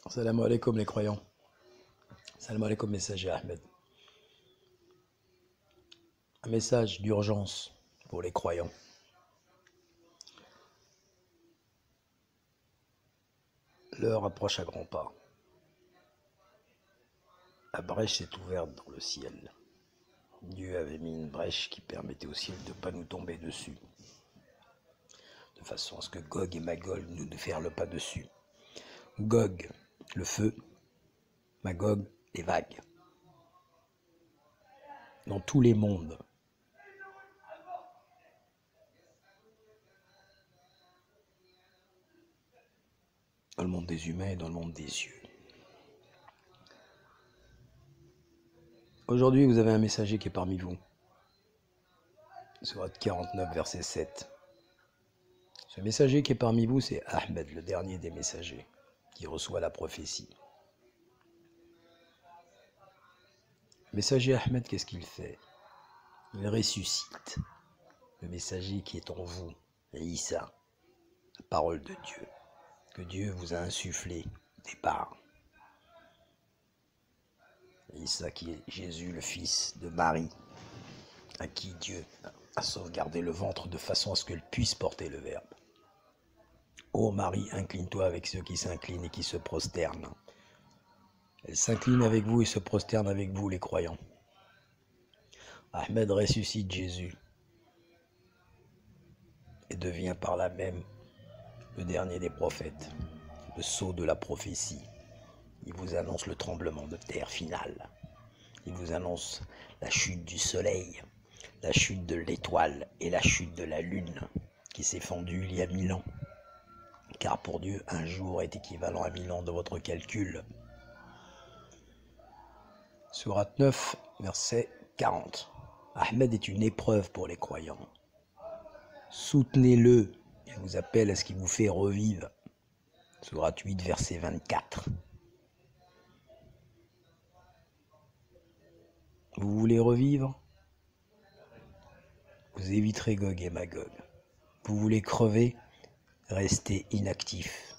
Salam alaikum les croyants. Salam alaikum messager Ahmed. Un message d'urgence pour les croyants. L'heure approche à grands pas. La brèche s'est ouverte dans le ciel. Dieu avait mis une brèche qui permettait au ciel de ne pas nous tomber dessus. De façon à ce que Gog et Magog ne nous ferment pas dessus. Gog, le feu. Magog, les vagues. Dans tous les mondes, dans le monde des humains et dans le monde des cieux. Aujourd'hui, vous avez un messager qui est parmi vous. Sourate 49, verset 7. Ce messager qui est parmi vous, c'est Ahmed, le dernier des messagers, qui reçoit la prophétie. Le messager Ahmed, qu'est-ce qu'il fait? Il ressuscite le messager qui est en vous, Isa, la parole de Dieu, que Dieu vous a insufflé au départ. Isa qui est Jésus, le fils de Marie, à qui Dieu a sauvegardé le ventre de façon à ce qu'elle puisse porter le Verbe. Ô Marie, incline-toi avec ceux qui s'inclinent et qui se prosternent. Elle s'incline avec vous et se prosterne avec vous, les croyants. Ahmed ressuscite Jésus et devient par là même le dernier des prophètes, le sceau de la prophétie. Il vous annonce le tremblement de terre final. Il vous annonce la chute du soleil, la chute de l'étoile et la chute de la lune qui s'est fendue il y a 1000 ans. Car pour Dieu, un jour est équivalent à 1000 ans de votre calcul. Sourate 9, verset 40. Ahmed est une épreuve pour les croyants. Soutenez-le. Il vous appelle à ce qu'il vous fait revivre. Sourate 8, verset 24. Vous voulez revivre? Vous éviterez Gog et Magog. Vous voulez crever? Restez inactif.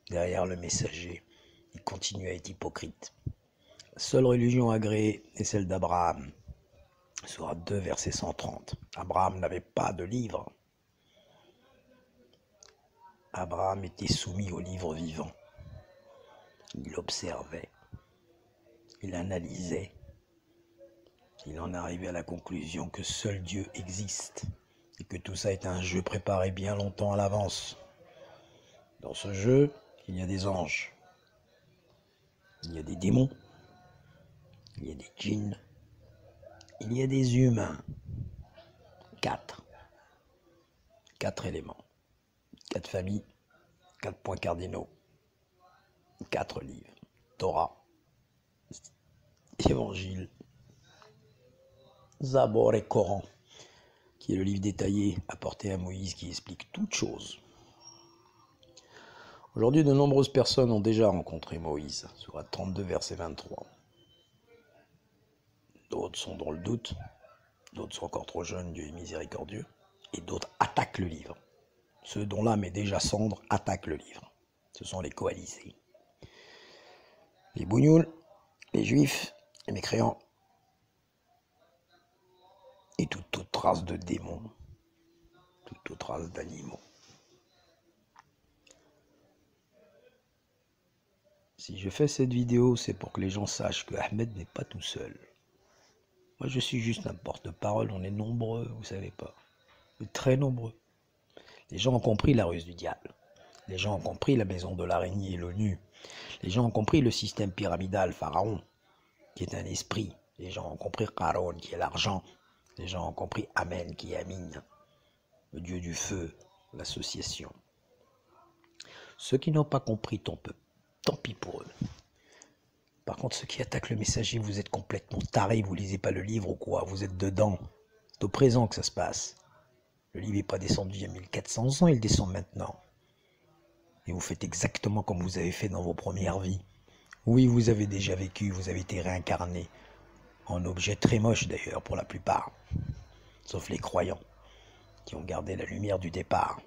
Derrière le messager, il continue à être hypocrite. La seule religion agréée est celle d'Abraham. Sourate 2, verset 130. Abraham n'avait pas de livre. Abraham était soumis au livre vivant. Il observait. Il analysait. Il en arrivait à la conclusion que seul Dieu existe et que tout ça est un jeu préparé bien longtemps à l'avance. Dans ce jeu, il y a des anges, il y a des démons, il y a des djinns, il y a des humains. 4 éléments, 4 familles, 4 points cardinaux, 4 livres. Torah, Évangile, Zabor et Coran, qui est le livre détaillé apporté à Moïse qui explique toutes choses. Aujourd'hui, de nombreuses personnes ont déjà rencontré Moïse, sourate 32, verset 23. D'autres sont dans le doute, d'autres sont encore trop jeunes, Dieu est miséricordieux, et d'autres attaquent le livre. Ceux dont l'âme est déjà cendre attaquent le livre. Ce sont les coalisés. Les bougnoules, les juifs, les mécréants, et toute autre race de démons, toute autre race d'animaux. Si je fais cette vidéo, c'est pour que les gens sachent que Ahmed n'est pas tout seul. Moi, je suis juste un porte-parole, on est nombreux, vous savez pas. Très nombreux. Les gens ont compris la ruse du diable. Les gens ont compris la maison de l'araignée et l'ONU. Les gens ont compris le système pyramidal Pharaon, qui est un esprit. Les gens ont compris Qaroun, qui est l'argent. Les gens ont compris Amen, qui est Amin, le dieu du feu, l'association. Ceux qui n'ont pas compris, tant pis pour eux. Par contre, ceux qui attaquent le messager, vous êtes complètement tarés, vous lisez pas le livre ou quoi, vous êtes dedans. C'est au présent que ça se passe. Le livre n'est pas descendu il y a 1400 ans, il descend maintenant. Et vous faites exactement comme vous avez fait dans vos premières vies. Oui, vous avez déjà vécu, vous avez été réincarné. En objet très moche d'ailleurs pour la plupart, sauf les croyants qui ont gardé la lumière du départ.